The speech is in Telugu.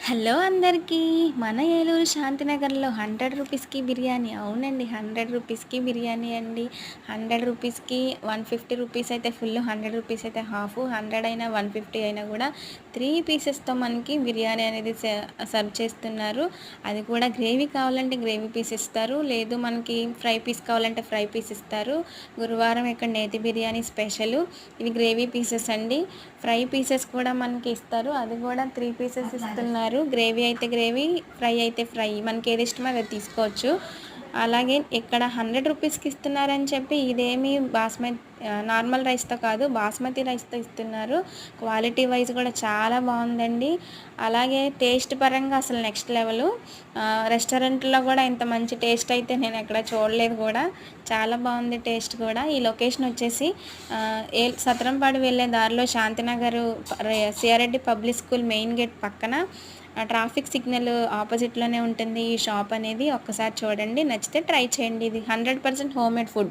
హలో అందరికీ. మన ఏలూరు శాంతినగర్‌లో 100 రూపీస్‌కి బిర్యానీ. అవునండి. 100 రూపీస్‌కి బిర్యానీ అండి. 100 రూపీస్‌కి 150 రూపీస్ అయితే ఫుల్, 100 రూపీస్ అయితే హాఫు, 100 అయినా 150 అయినా కూడా 3 పీసెస్‌తో మనకి బిర్యానీ అనేది సర్వ్ చేస్తున్నారు. అది కూడా గ్రేవీ కావాలంటే గ్రేవీ పీస్ ఇస్తారు. లేదు మనకి ఫ్రై పీస్ కావాలంటే ఫ్రై పీస్ ఇస్తారు. గురువారం ఇక్కడ నేతి బిర్యానీ స్పెషలు. ఇవి గ్రేవీ పీసెస్ అండి. ఫ్రై పీసెస్ కూడా మనకి ఇస్తారు. అది కూడా 3 పీసెస్ ఇస్తున్నారు. గ్రేవీ అయితే గ్రేవీ, ఫ్రై అయితే ఫ్రై. మనకి ఏది ఇష్టమో అది తీసుకోవచ్చు. అలాగే ఇక్కడ 100 రూపీస్‌కి ఇస్తున్నారని చెప్పి ఇదేమి నార్మల్ రైస్‌తో కాదు, బాస్మతి రైస్‌తో ఇస్తున్నారు. క్వాలిటీ వైజ్ కూడా చాలా బాగుందండి. అలాగే టేస్ట్ పరంగా అసలు నెక్స్ట్ లెవెలు. రెస్టారెంట్లో కూడా ఇంత మంచి టేస్ట్ అయితే నేను ఎక్కడ చూడలేదు కూడా. చాలా బాగుంది టేస్ట్ కూడా. ఈ లొకేషన్ వచ్చేసి సత్రంపాడు వెళ్ళే దారిలో Shantinagar CR Reddy public school main gate పక్కన ట్రాఫిక్ సిగ్నల్ ఆపోజిట్లోనే ఉంటుంది ఈ షాప్ అనేది. ఒక్కసారి చూడండి, నచ్చితే ట్రై చేయండి. ఇది 100% హోమ్మేడ్ ఫుడ్.